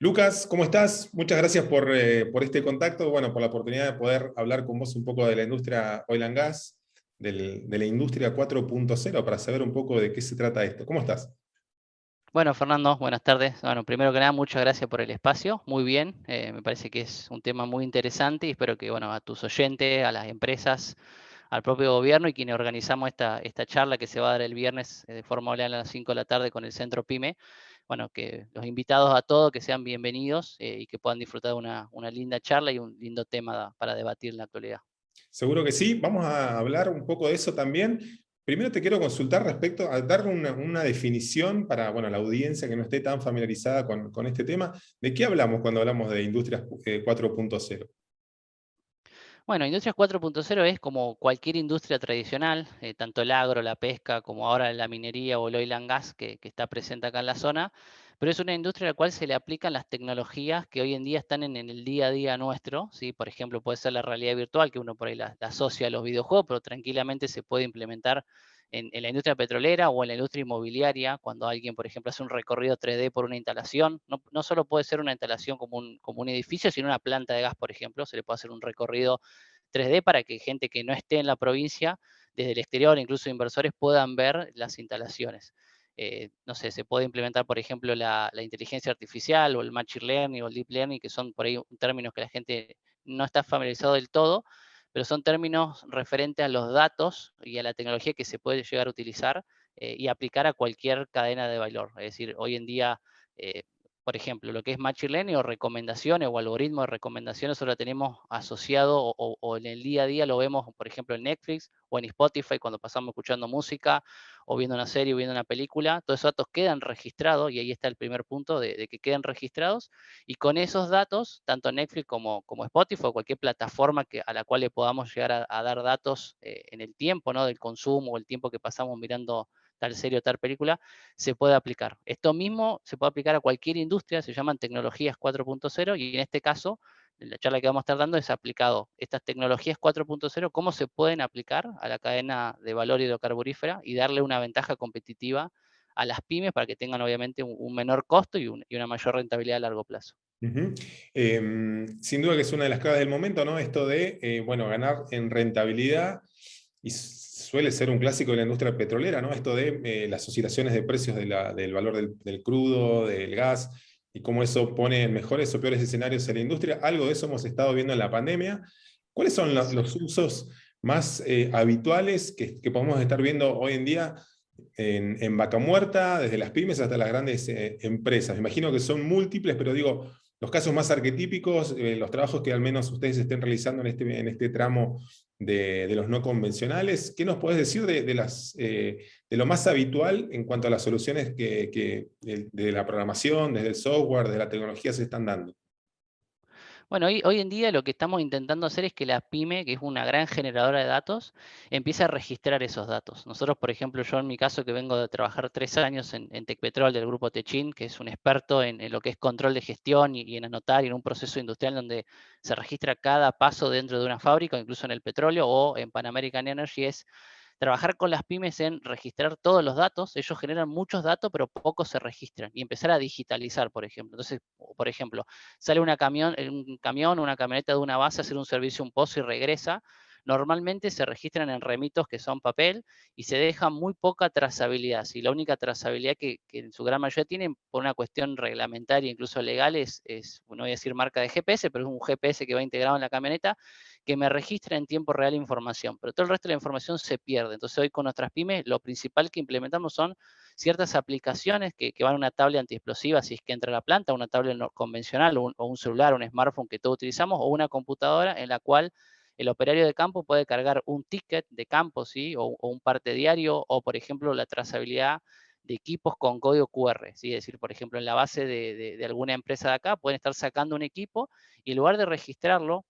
Lucas, ¿cómo estás? Muchas gracias por este contacto, bueno, por la oportunidad de poder hablar con vos un poco de la industria oil and gas, de la industria 4.0, para saber un poco de qué se trata esto. ¿Cómo estás? Bueno, Fernando, buenas tardes. Bueno, primero que nada, muchas gracias por el espacio. Muy bien, me parece que es un tema muy interesante y espero que, bueno, a tus oyentes, a las empresas, al propio gobierno y quienes organizamos esta charla que se va a dar el viernes de forma online a las 5 de la tarde con el Centro PYME, bueno, que los invitados a todos que sean bienvenidos y que puedan disfrutar de una linda charla y un lindo tema para debatir en la actualidad. Seguro que sí, vamos a hablar un poco de eso también. Primero te quiero consultar respecto a dar una definición para, bueno, la audiencia que no esté tan familiarizada con este tema. ¿De qué hablamos cuando hablamos de industrias 4.0? Bueno, Industrias 4.0 es como cualquier industria tradicional, tanto el agro, la pesca, como ahora la minería o el oil and gas que está presente acá en la zona, pero es una industria a la cual se le aplican las tecnologías que hoy en día están en el día a día nuestro, ¿sí? Por ejemplo, puede ser la realidad virtual, que uno por ahí la asocia a los videojuegos, pero tranquilamente se puede implementar en la industria petrolera o en la industria inmobiliaria, cuando alguien, por ejemplo, hace un recorrido 3D por una instalación, no solo puede ser una instalación como un edificio, sino una planta de gas, por ejemplo, se le puede hacer un recorrido 3D para que gente que no esté en la provincia, desde el exterior, incluso inversores, puedan ver las instalaciones. No sé, se puede implementar, por ejemplo, la inteligencia artificial o el machine learning o el deep learning, que son por ahí términos que la gente no está familiarizado del todo, pero son términos referentes a los datos y a la tecnología que se puede llegar a utilizar y aplicar a cualquier cadena de valor. Es decir, hoy en día, eh, por ejemplo, lo que es Machine Learning o recomendaciones o algoritmos de recomendaciones, nosotros lo tenemos asociado o en el día a día lo vemos, por ejemplo, en Netflix o en Spotify cuando pasamos escuchando música o viendo una serie o viendo una película. Todos esos datos quedan registrados y ahí está el primer punto de que queden registrados. Y con esos datos, tanto Netflix como Spotify o cualquier plataforma a la cual le podamos llegar a dar datos en el tiempo, ¿no? Del consumo o el tiempo que pasamos mirando tal serie o tal película, se puede aplicar. Esto mismo se puede aplicar a cualquier industria, se llaman tecnologías 4.0 y en este caso, en la charla que vamos a estar dando es aplicado estas tecnologías 4.0, cómo se pueden aplicar a la cadena de valor hidrocarburífera y darle una ventaja competitiva a las pymes para que tengan obviamente un menor costo y una mayor rentabilidad a largo plazo. Ujú. Sin duda que es una de las claves del momento, ¿no? Esto de, bueno, ganar en rentabilidad, y suele ser un clásico de la industria petrolera, ¿no? Esto de las oscilaciones de precios del valor del crudo, del gas, y cómo eso pone mejores o peores escenarios en la industria. Algo de eso hemos estado viendo en la pandemia. ¿Cuáles son los usos más habituales que podemos estar viendo hoy en día en Vaca Muerta, desde las pymes hasta las grandes empresas? Me imagino que son múltiples, pero digo, los casos más arquetípicos, los trabajos que al menos ustedes estén realizando en este tramo de los no convencionales, ¿qué nos puedes decir de lo más habitual en cuanto a las soluciones que de la programación, desde el software, de la tecnología se están dando? Bueno, hoy en día lo que estamos intentando hacer es que la pyme, que es una gran generadora de datos, empiece a registrar esos datos. Nosotros, por ejemplo, yo en mi caso que vengo de trabajar 3 años en Tecpetrol del grupo Techin, que es un experto en lo que es control de gestión y en anotar y en un proceso industrial donde se registra cada paso dentro de una fábrica, incluso en el petróleo o en Pan American Energy, es trabajar con las pymes en registrar todos los datos. Ellos generan muchos datos, pero pocos se registran y empezar a digitalizar, por ejemplo. Entonces, por ejemplo, sale un camión o una camioneta de una base a hacer un servicio, un pozo y regresa. Normalmente se registran en remitos que son papel y se deja muy poca trazabilidad. Si la única trazabilidad que en su gran mayoría tienen por una cuestión reglamentaria, incluso legal, no voy a decir marca de GPS, pero es un GPS que va integrado en la camioneta que me registra en tiempo real información, pero todo el resto de la información se pierde. Entonces hoy con nuestras pymes lo principal que implementamos son ciertas aplicaciones que van a una tablet antiexplosiva si es que entra a la planta, una tablet convencional o un celular, un smartphone que todos utilizamos, o una computadora en la cual el operario de campo puede cargar un ticket de campo, ¿sí? O un parte diario, o por ejemplo la trazabilidad de equipos con código QR, ¿sí? Es decir, por ejemplo, en la base de alguna empresa de acá pueden estar sacando un equipo y en lugar de registrarlo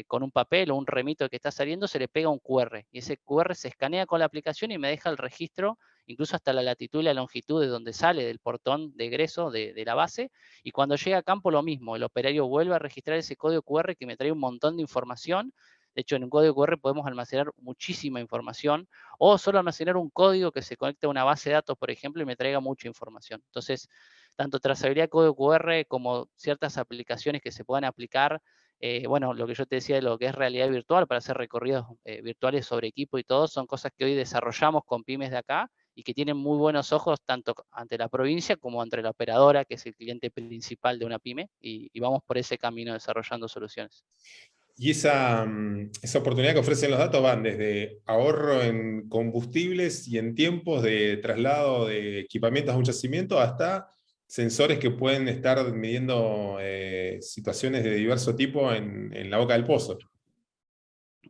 con un papel o un remito que está saliendo, se le pega un QR y ese QR se escanea con la aplicación y me deja el registro, incluso hasta la latitud y la longitud de donde sale del portón de egreso de la base. Y cuando llega a campo, lo mismo, el operario vuelve a registrar ese código QR que me trae un montón de información De hecho, en un código QR podemos almacenar muchísima información, o solo almacenar un código que se conecte a una base de datos, por ejemplo, y me traiga mucha información. Entonces, tanto trazabilidad de código QR como ciertas aplicaciones que se puedan aplicar, bueno, lo que yo te decía de lo que es realidad virtual para hacer recorridos virtuales sobre equipo y todo, son cosas que hoy desarrollamos con pymes de acá y que tienen muy buenos ojos tanto ante la provincia como ante la operadora, que es el cliente principal de una pyme, y vamos por ese camino desarrollando soluciones. Y esa oportunidad que ofrecen los datos van desde ahorro en combustibles y en tiempos de traslado de equipamientos a un yacimiento hasta sensores que pueden estar midiendo situaciones de diverso tipo en la boca del pozo.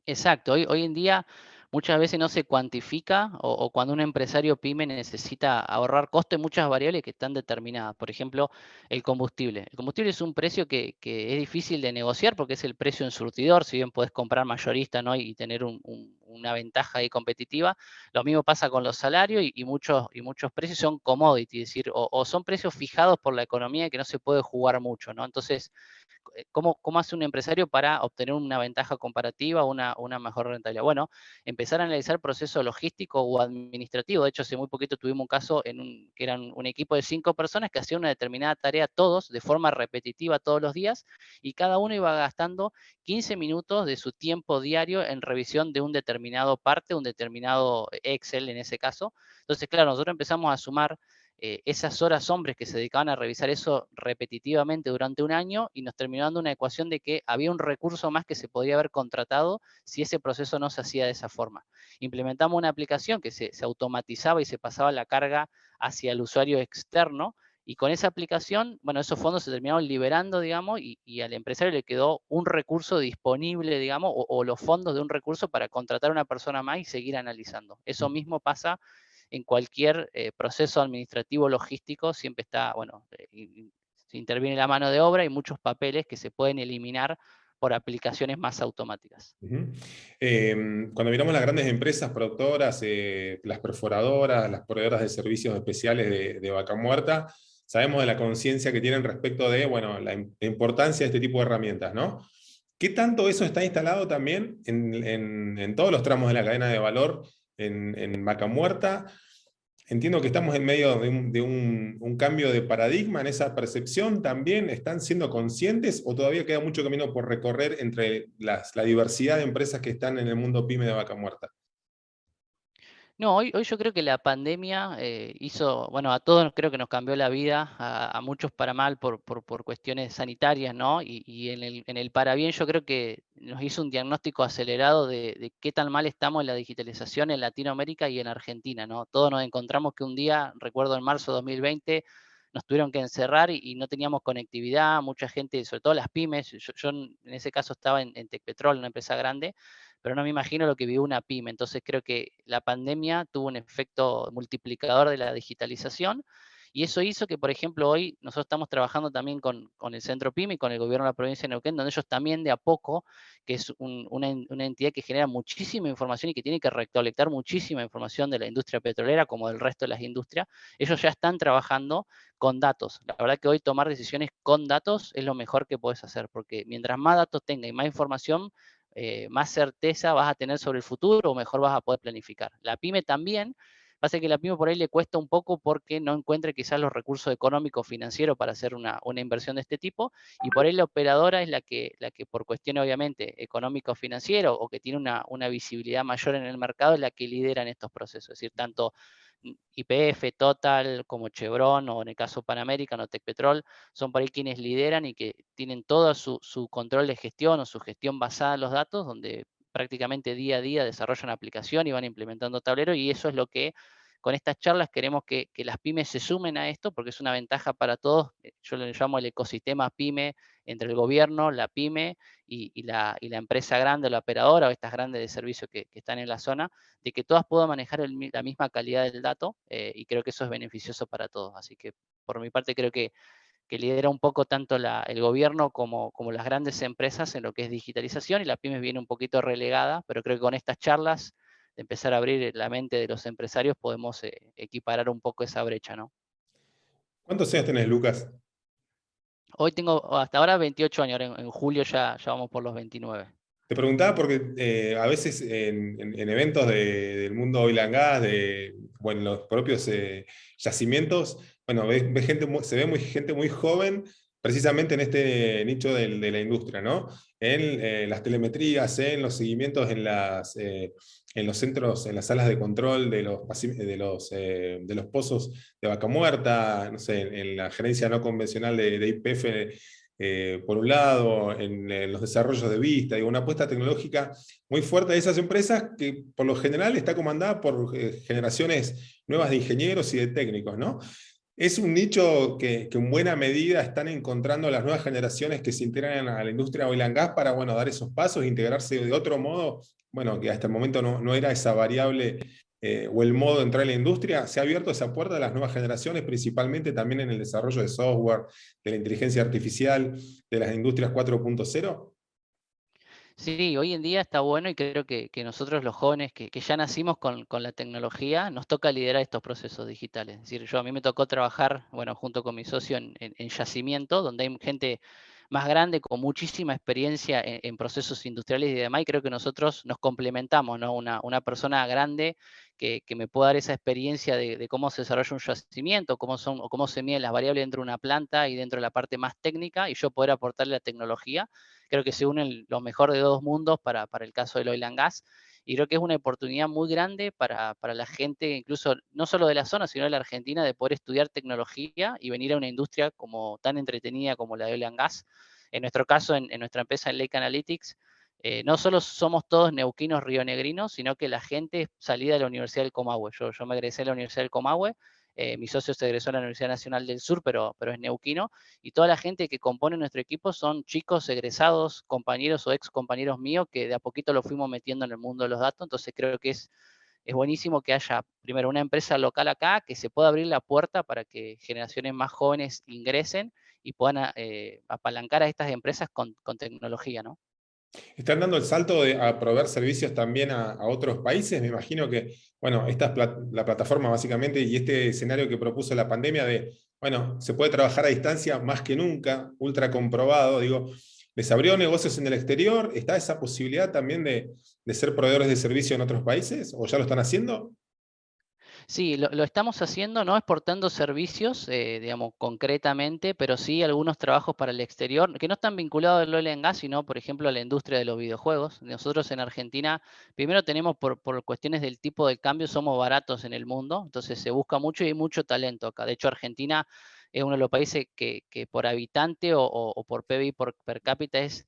Exacto, hoy en día muchas veces no se cuantifica o cuando un empresario pyme necesita ahorrar costo en muchas variables que están determinadas. Por ejemplo, el combustible. El combustible es un precio que es difícil de negociar porque es el precio en surtidor, si bien puedes comprar mayorista, ¿no? y tener una ventaja ahí competitiva. Lo mismo pasa con los salarios y muchos precios son commodity, es decir, o son precios fijados por la economía que no se puede jugar mucho, ¿no? Entonces, ¿cómo hace un empresario para obtener una ventaja comparativa o una mejor rentabilidad? Bueno, empezar a analizar proceso logístico o administrativo. De hecho, hace muy poquito tuvimos un caso que eran un equipo de 5 personas que hacían una determinada tarea todos de forma repetitiva todos los días, y cada uno iba gastando 15 minutos de su tiempo diario en revisión de un determinado parte, un determinado Excel en ese caso. Entonces, claro, nosotros empezamos a sumar esas horas hombres que se dedicaban a revisar eso repetitivamente durante un año, y nos terminó dando una ecuación de que había un recurso más que se podía haber contratado si ese proceso no se hacía de esa forma. Implementamos una aplicación que se automatizaba y se pasaba la carga hacia el usuario externo, y con esa aplicación, bueno, esos fondos se terminaron liberando, digamos, y al empresario le quedó un recurso disponible, digamos, o los fondos de un recurso para contratar a una persona más y seguir analizando. Eso mismo pasa en cualquier proceso administrativo logístico, siempre está, bueno, se interviene la mano de obra y muchos papeles que se pueden eliminar por aplicaciones más automáticas. Ujú. Cuando miramos las grandes empresas productoras, las perforadoras, las proveedoras de servicios especiales de vaca muerta, sabemos de la conciencia que tienen respecto de, bueno, la importancia de este tipo de herramientas, ¿no? ¿Qué tanto eso está instalado también en todos los tramos de la cadena de valor en vaca muerta? Entiendo que estamos en medio de un cambio de paradigma en esa percepción también. ¿Están siendo conscientes o todavía queda mucho camino por recorrer entre la diversidad de empresas que están en el mundo pyme de vaca muerta? No, hoy yo creo que la pandemia hizo, bueno, a todos creo que nos cambió la vida, a muchos para mal por cuestiones sanitarias, ¿no? Y en el para bien yo creo que nos hizo un diagnóstico acelerado de qué tan mal estamos en la digitalización en Latinoamérica y en Argentina, ¿no? Todos nos encontramos que un día, recuerdo en marzo de 2020, nos tuvieron que encerrar y no teníamos conectividad, mucha gente, sobre todo las pymes, yo en ese caso estaba en Tecpetrol, una empresa grande, pero no me imagino lo que vivió una pyme. Entonces creo que la pandemia tuvo un efecto multiplicador de la digitalización, y eso hizo que, por ejemplo, hoy nosotros estamos trabajando también con el Centro PYME y con el gobierno de la provincia de Neuquén, donde ellos también de a poco, que es una entidad que genera muchísima información y que tiene que recolectar muchísima información de la industria petrolera como del resto de las industrias, ellos ya están trabajando con datos. La verdad que hoy tomar decisiones con datos es lo mejor que puedes hacer, porque mientras más datos tenga y más información, más certeza vas a tener sobre el futuro o mejor vas a poder planificar. La pyme también, pasa que la pyme por ahí le cuesta un poco porque no encuentra quizás los recursos económicos financieros para hacer una inversión de este tipo, y por ahí la operadora es la que por cuestiones obviamente económico-financiero o que tiene una visibilidad mayor en el mercado, es la que lidera en estos procesos. Es decir, tanto YPF, Total, como Chevron, o en el caso Panamerican o Tecpetrol, son por ahí quienes lideran y que tienen todo su control de gestión o su gestión basada en los datos, donde prácticamente día a día desarrollan aplicación y van implementando tablero, y eso es lo que con estas charlas queremos que las pymes se sumen a esto, porque es una ventaja para todos. Yo le llamo el ecosistema pyme, entre el gobierno, la pyme y la empresa grande, la operadora o estas grandes de servicio que están en la zona, de que todas puedan manejar la misma calidad del dato, y creo que eso es beneficioso para todos. Así que por mi parte creo que lidera un poco tanto el gobierno como las grandes empresas en lo que es digitalización, y la pyme viene un poquito relegada, pero creo que con estas charlas de empezar a abrir la mente de los empresarios podemos equiparar un poco esa brecha, ¿no? ¿Cuántos años tenés, Lucas? Hoy tengo hasta ahora 28 años, ahora en julio ya vamos por los 29. Te preguntaba porque a veces en eventos del mundo oil and gas, bueno, los propios yacimientos, bueno, ves gente, se ve gente muy joven precisamente en este nicho de la industria, ¿no? En las telemetrías, en los seguimientos en los centros, en las salas de control de los pozos de vaca muerta, no sé, en la gerencia no convencional de YPF, por un lado, en los desarrollos de vista, digo, una apuesta tecnológica muy fuerte de esas empresas que por lo general está comandada por generaciones nuevas de ingenieros y de técnicos, ¿no? Es un nicho que en buena medida están encontrando las nuevas generaciones que se integran a la industria oil and gas para, bueno, dar esos pasos, integrarse de otro modo, bueno, que hasta el momento no era esa variable o el modo de entrar en la industria. Se ha abierto esa puerta a las nuevas generaciones, principalmente también en el desarrollo de software, de la inteligencia artificial, de las industrias 4.0. Sí, hoy en día está bueno y creo que nosotros los jóvenes que ya nacimos con la tecnología, nos toca liderar estos procesos digitales. Es decir, a mí me tocó trabajar, bueno, junto con mi socio en yacimiento, donde hay gente más grande con muchísima experiencia en procesos industriales y demás, y creo que nosotros nos complementamos, ¿no? Una persona grande que me pueda dar esa experiencia de cómo se desarrolla un yacimiento, o cómo se miden las variables dentro de una planta y dentro de la parte más técnica, y yo poder aportarle la tecnología. Creo que se unen lo mejor de dos mundos para el caso del oil and gas, y creo que es una oportunidad muy grande para la gente, incluso no solo de la zona, sino de la Argentina, de poder estudiar tecnología y venir a una industria como tan entretenida como la de oil and gas. En nuestro caso, en nuestra empresa, en Lake Analytics, no solo somos todos neuquinos rionegrinos, sino que la gente es salida de la Universidad del Comahue. Yo me egresé de la Universidad del Comahue, mi socio se egresó a la Universidad Nacional del Sur, pero es neuquino, y toda la gente que compone nuestro equipo son chicos egresados, compañeros o ex compañeros míos, que de a poquito lo fuimos metiendo en el mundo de los datos. Entonces creo que es buenísimo que haya primero una empresa local acá, que se pueda abrir la puerta para que generaciones más jóvenes ingresen y puedan apalancar a estas empresas con tecnología, ¿no? Están dando el salto a proveer servicios también a otros países. Me imagino que, bueno, esta es la plataforma básicamente y este escenario que propuso la pandemia de, bueno, se puede trabajar a distancia más que nunca, ultra comprobado. Digo, ¿les abrió negocios en el exterior? ¿Está esa posibilidad también de ser proveedores de servicio en otros países? ¿O ya lo están haciendo? Sí, lo estamos haciendo, no exportando servicios, digamos, concretamente, pero sí algunos trabajos para el exterior, que no están vinculados al oil and gas, sino, por ejemplo, a la industria de los videojuegos. Nosotros en Argentina, primero tenemos por cuestiones del tipo de cambio, somos baratos en el mundo, entonces se busca mucho y hay mucho talento acá. De hecho, Argentina es uno de los países que por habitante o por PBI per cápita es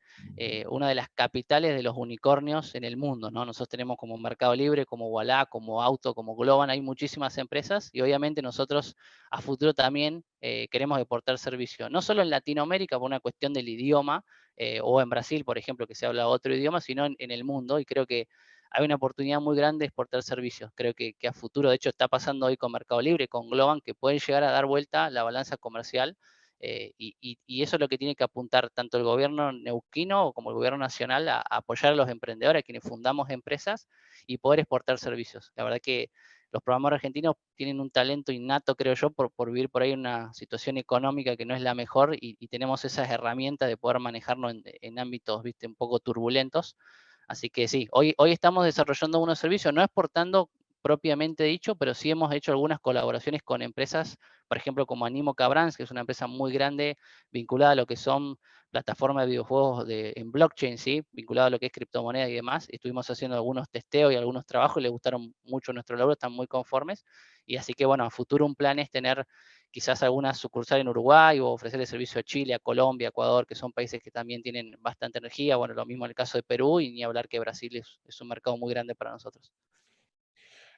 una de las capitales de los unicornios en el mundo, ¿no? Nosotros tenemos como Mercado Libre, como Walla, como Auto, como Globan, hay muchísimas empresas y obviamente nosotros a futuro también queremos exportar servicio, no solo en Latinoamérica por una cuestión del idioma, o en Brasil, por ejemplo, que se habla otro idioma, sino en el mundo, y creo que hay una oportunidad muy grande de exportar servicios. Creo que a futuro, de hecho, está pasando hoy con Mercado Libre, con Globan, que pueden llegar a dar vuelta la balanza comercial, y eso es lo que tiene que apuntar tanto el gobierno neuquino como el gobierno nacional a apoyar a los emprendedores, a quienes fundamos empresas y poder exportar servicios. La verdad que los programadores argentinos tienen un talento innato, creo yo, por vivir por ahí una situación económica que no es la mejor, y tenemos esas herramientas de poder manejarnos en ámbitos, viste, un poco turbulentos. Así que sí, hoy estamos desarrollando unos servicios, no exportando propiamente dicho, pero sí hemos hecho algunas colaboraciones con empresas, por ejemplo, como Animo Cabrans, que es una empresa muy grande vinculada a lo que son plataformas de videojuegos en blockchain, ¿sí? Vinculada a lo que es criptomoneda y demás. Estuvimos haciendo algunos testeos y algunos trabajos y les gustaron mucho nuestro logro, están muy conformes. Y así que, bueno, a futuro un plan es tener quizás alguna sucursal en Uruguay o ofrecerle servicio a Chile, a Colombia, Ecuador, que son países que también tienen bastante energía. Bueno, lo mismo en el caso de Perú, y ni hablar que Brasil es un mercado muy grande para nosotros.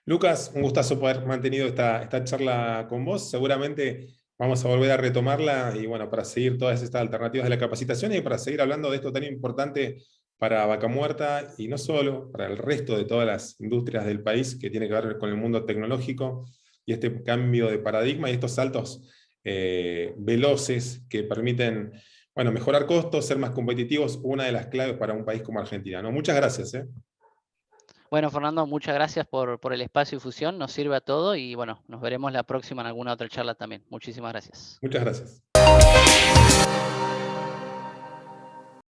Lucas, un gustazo poder mantenido esta charla con vos. Seguramente vamos a volver a retomarla y bueno, para seguir todas estas alternativas de la capacitación y para seguir hablando de esto tan importante para Vaca Muerta y no solo, para el resto de todas las industrias del país que tiene que ver con el mundo tecnológico y este cambio de paradigma y estos saltos veloces que permiten, bueno, mejorar costos, ser más competitivos, una de las claves para un país como Argentina, ¿no? Muchas gracias, ¿eh? Bueno, Fernando, muchas gracias por el espacio y fusión, nos sirve a todo y bueno, nos veremos la próxima en alguna otra charla también. Muchísimas gracias. Muchas gracias.